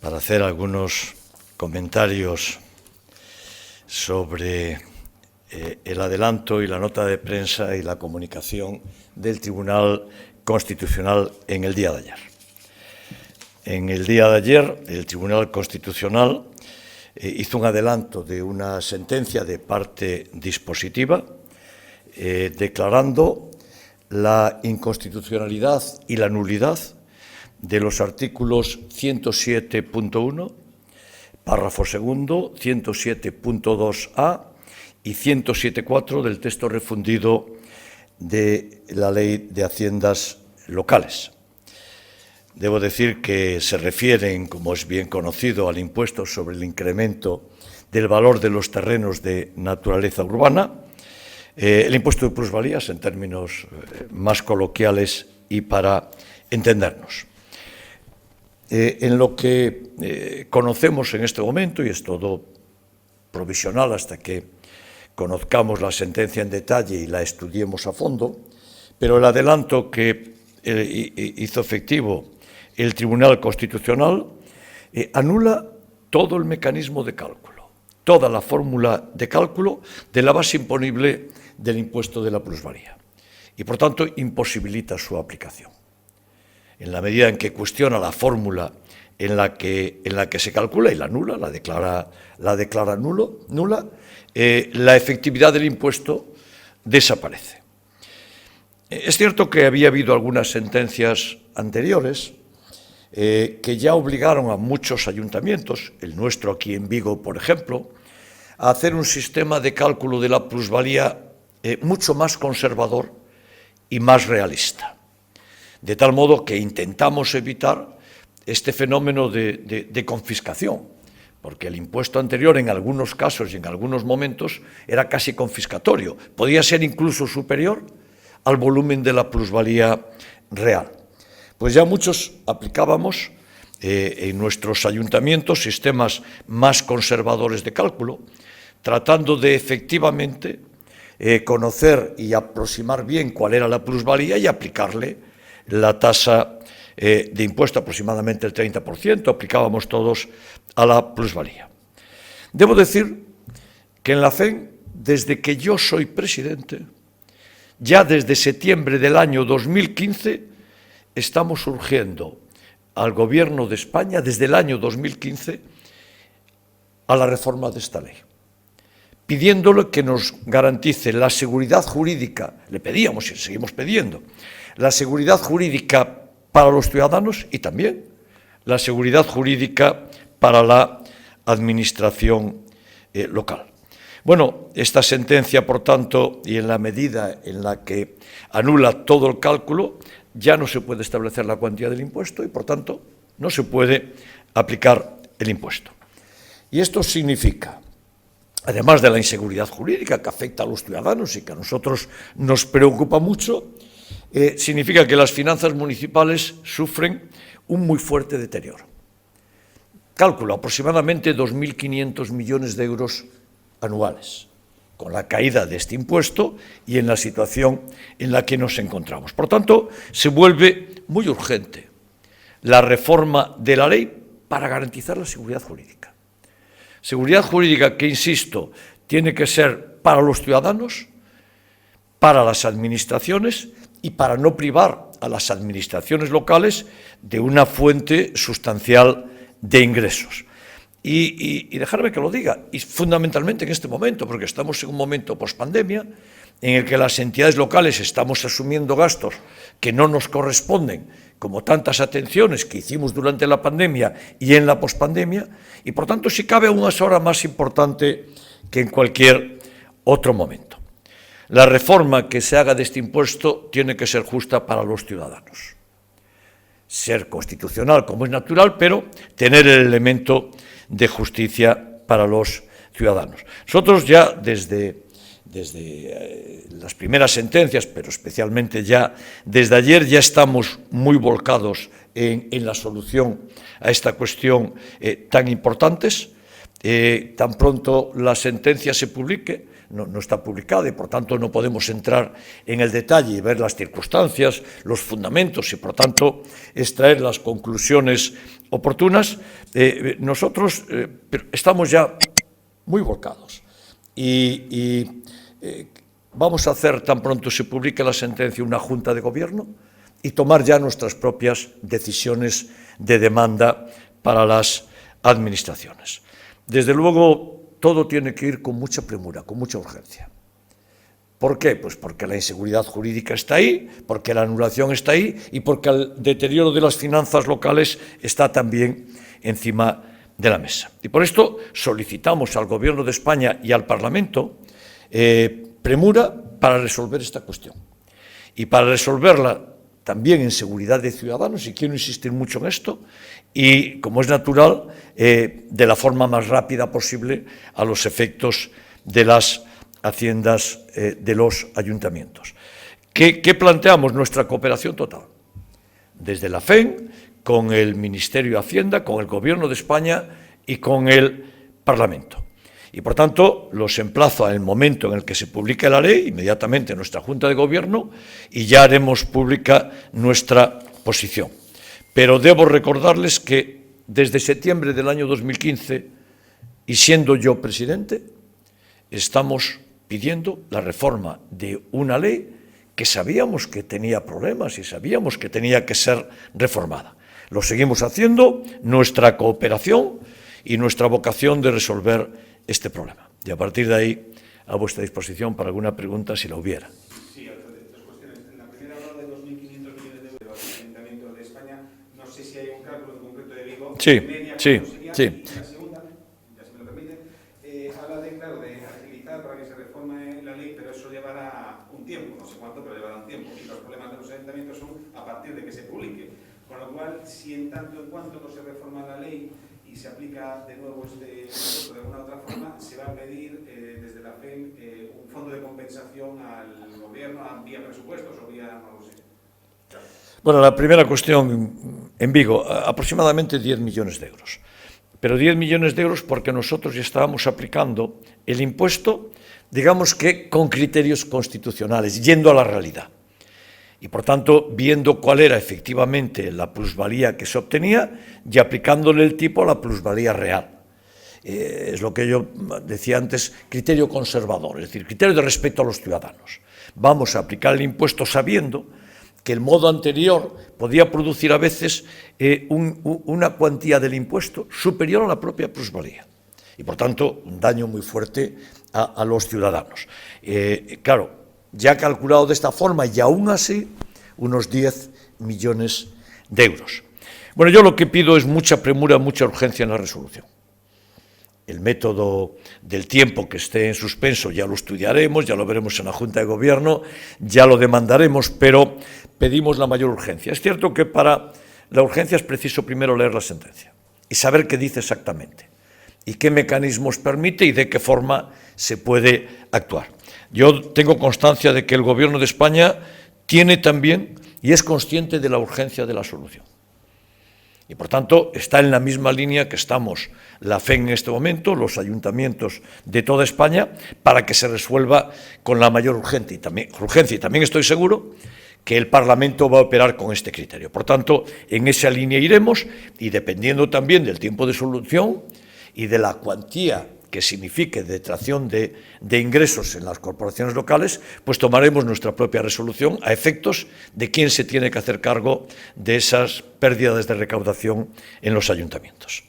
para hacer algunos comentarios sobre el adelanto y la nota de prensa y la comunicación del Tribunal Constitucional en el día de ayer. En el día de ayer, el Tribunal Constitucional hizo un adelanto de una sentencia de parte dispositiva, declarando la inconstitucionalidad y la nulidad de los artículos 107.1, párrafo segundo, 107.2a y 107.4 del texto refundido de la Ley de Haciendas Locales. Debo decir que se refieren, como es bien conocido, al impuesto sobre el incremento del valor de los terrenos de naturaleza urbana, el impuesto de plusvalías en términos más coloquiales y para entendernos. En lo que conocemos en este momento, y es todo provisional hasta que conozcamos la sentencia en detalle y la estudiemos a fondo, pero el adelanto que hizo efectivo el Tribunal Constitucional anula todo el mecanismo de cálculo, toda la fórmula de cálculo de la base imponible del impuesto de la plusvalía y, por tanto, imposibilita su aplicación. En la medida en que cuestiona la fórmula en la que se calcula y la anula, la declara nula, la efectividad del impuesto desaparece. Es cierto que había habido algunas sentencias anteriores que ya obligaron a muchos ayuntamientos, el nuestro aquí en Vigo, por ejemplo, a hacer un sistema de cálculo de la plusvalía mucho más conservador y más realista. De tal modo que intentamos evitar este fenómeno de confiscación, porque el impuesto anterior en algunos casos y en algunos momentos era casi confiscatorio, podía ser incluso superior al volumen de la plusvalía real. Pues ya muchos aplicábamos en nuestros ayuntamientos sistemas más conservadores de cálculo, tratando de efectivamente conocer y aproximar bien cuál era la plusvalía y aplicarle la tasa de impuesto, aproximadamente el 30%, aplicábamos todos a la plusvalía. Debo decir que en la FEN, desde que yo soy presidente, ya desde septiembre del año 2015, estamos urgiendo al Gobierno de España, desde el año 2015, a la reforma de esta ley, pidiéndole que nos garantice la seguridad jurídica, le pedíamos y seguimos pidiendo, la seguridad jurídica para los ciudadanos y también la seguridad jurídica para la administración local. Bueno, esta sentencia, por tanto, y en la medida en la que anula todo el cálculo, ya no se puede establecer la cuantía del impuesto y, por tanto, no se puede aplicar el impuesto. Y esto significa, además de la inseguridad jurídica que afecta a los ciudadanos y que a nosotros nos preocupa mucho, significa que las finanzas municipales sufren un muy fuerte deterioro. Cálculo aproximadamente 2.500 millones de euros anuales, con la caída de este impuesto y en la situación en la que nos encontramos. Por tanto, se vuelve muy urgente la reforma de la ley para garantizar la seguridad jurídica. Seguridad jurídica que, insisto, tiene que ser para los ciudadanos, para las administraciones y para no privar a las administraciones locales de una fuente sustancial de ingresos. Y dejarme que lo diga, y fundamentalmente en este momento, porque estamos en un momento pospandemia, en el que las entidades locales estamos asumiendo gastos que no nos corresponden, como tantas atenciones que hicimos durante la pandemia y en la pospandemia, y por tanto, si cabe, aún es ahora más importante que en cualquier otro momento. La reforma que se haga de este impuesto tiene que ser justa para los ciudadanos. Ser constitucional, como es natural, pero tener el elemento de justicia para los ciudadanos. Nosotros ya desde las primeras sentencias, pero especialmente ya desde ayer, ya estamos muy volcados en la solución a esta cuestión tan importantes. tan pronto la sentencia se publique, no está publicada y por tanto no podemos entrar en el detalle y ver las circunstancias, los fundamentos y por tanto extraer las conclusiones oportunas, nosotros estamos ya muy volcados y vamos a hacer, tan pronto se publique la sentencia, una junta de gobierno y tomar ya nuestras propias decisiones de demanda para las administraciones. Desde luego, todo tiene que ir con mucha premura, con mucha urgencia. ¿Por qué? Pues porque la inseguridad jurídica está ahí, porque la anulación está ahí y porque el deterioro de las finanzas locales está también encima de la mesa. Y por esto solicitamos al Gobierno de España y al Parlamento premura para resolver esta cuestión. Y para resolverla también en seguridad de ciudadanos, y quiero insistir mucho en esto, y, como es natural, de la forma más rápida posible a los efectos de las haciendas de los ayuntamientos. ¿Qué planteamos? Nuestra cooperación total. Desde la FEN, con el Ministerio de Hacienda, con el Gobierno de España y con el Parlamento. Y, por tanto, los emplazo al momento en el que se publique la ley, inmediatamente en nuestra Junta de Gobierno, y ya haremos pública nuestra posición. Pero debo recordarles que desde septiembre del año 2015, y siendo yo presidente, estamos pidiendo la reforma de una ley que sabíamos que tenía problemas y sabíamos que tenía que ser reformada. Lo seguimos haciendo, nuestra cooperación y nuestra vocación de resolver este problema. Y a partir de ahí, a vuestra disposición para alguna pregunta, si la hubiera. Sí, dos cuestiones. La primera habla de 2.500 millones de euros al Ayuntamiento de España. No sé si hay un cálculo en concreto de Vigo. Sí, media, sí, sería. sí. Y la segunda, ya se me lo permite, habla de, claro, de agilizar para que se reforme la ley, pero eso llevará un tiempo, no sé cuánto, pero llevará un tiempo. Y los problemas de los ayuntamientos son a partir de que se publique. Con lo cual, si en tanto en cuanto no se reforma la ley y se aplica de nuevo este impuesto de alguna otra forma, se va a pedir desde la FEM un fondo de compensación al gobierno vía presupuestos o vía, no lo sé. Claro. Bueno, la primera cuestión, en Vigo, aproximadamente 10 millones de euros. Pero 10 millones de euros porque nosotros ya estábamos aplicando el impuesto, digamos que con criterios constitucionales, yendo a la realidad. Y, por tanto, viendo cuál era efectivamente la plusvalía que se obtenía y aplicándole el tipo a la plusvalía real. Es lo que yo decía antes, criterio conservador, es decir, criterio de respeto a los ciudadanos. Vamos a aplicar el impuesto sabiendo que el modo anterior podía producir a veces una cuantía del impuesto superior a la propia plusvalía. Y, por tanto, un daño muy fuerte a los ciudadanos. Claro, ya calculado de esta forma y aún así unos 10 millones de euros. Bueno, yo lo que pido es mucha premura, mucha urgencia en la resolución. El método del tiempo que esté en suspenso ya lo estudiaremos, ya lo veremos en la Junta de Gobierno, ya lo demandaremos, pero pedimos la mayor urgencia. Es cierto que para la urgencia es preciso primero leer la sentencia y saber qué dice exactamente y qué mecanismos permite y de qué forma se puede actuar. Yo tengo constancia de que el Gobierno de España tiene también y es consciente de la urgencia de la solución. Y, por tanto, está en la misma línea que estamos la FEN en este momento, los ayuntamientos de toda España, para que se resuelva con la mayor urgencia. Y también estoy seguro que el Parlamento va a operar con este criterio. Por tanto, en esa línea iremos y, dependiendo también del tiempo de solución y de la cuantía que signifique detracción de ingresos en las corporaciones locales, pues tomaremos nuestra propia resolución a efectos de quién se tiene que hacer cargo de esas pérdidas de recaudación en los ayuntamientos.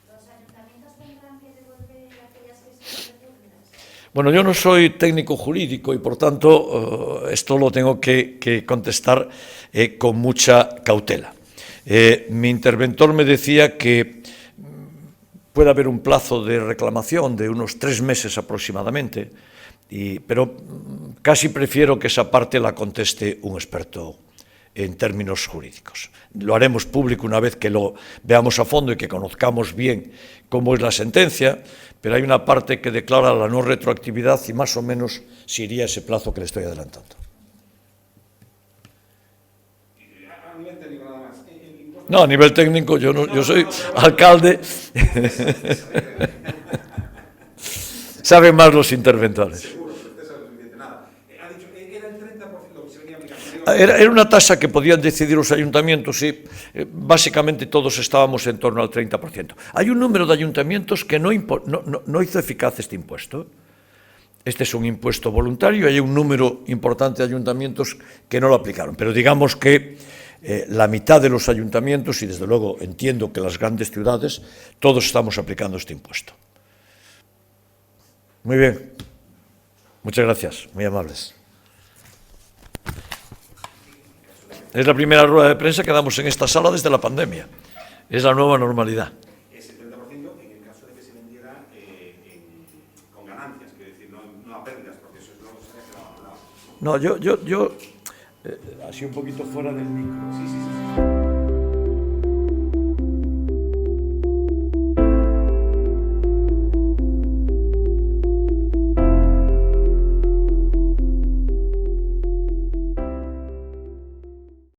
¿Los ayuntamientos tendrán que devolver aquellas que estén retenidas? Bueno, yo no soy técnico jurídico y, por tanto, esto lo tengo que contestar con mucha cautela. Mi interventor me decía que puede haber un plazo de reclamación de unos 3 meses aproximadamente, pero casi prefiero que esa parte la conteste un experto en términos jurídicos. Lo haremos público una vez que lo veamos a fondo y que conozcamos bien cómo es la sentencia, pero hay una parte que declara la no retroactividad y más o menos se iría ese plazo que le estoy adelantando. A nivel técnico nada más. El impuesto No, a nivel técnico yo soy alcalde. Saben más los interventores. Seguro, pero usted sabe suficiente nada. Ha dicho, era el 30% lo que se venía aplicando. Era una tasa que podían decidir los ayuntamientos, sí. Básicamente todos estábamos en torno al 30%. Hay un número de ayuntamientos que no hizo eficaz este impuesto. Este es un impuesto voluntario, hay un número importante de ayuntamientos que no lo aplicaron, pero digamos que la mitad de los ayuntamientos, y desde luego entiendo que las grandes ciudades, todos estamos aplicando este impuesto. Muy bien. Muchas gracias, muy amables. Es la primera rueda de prensa que damos en esta sala desde la pandemia. Es la nueva normalidad. Ese 30% en el caso de que se vendiera con ganancias, quiero decir, no a pérdidas, porque eso es lo que se había quedado a un lado. No, yo así un poquito fuera del micro. Sí, sí, sí.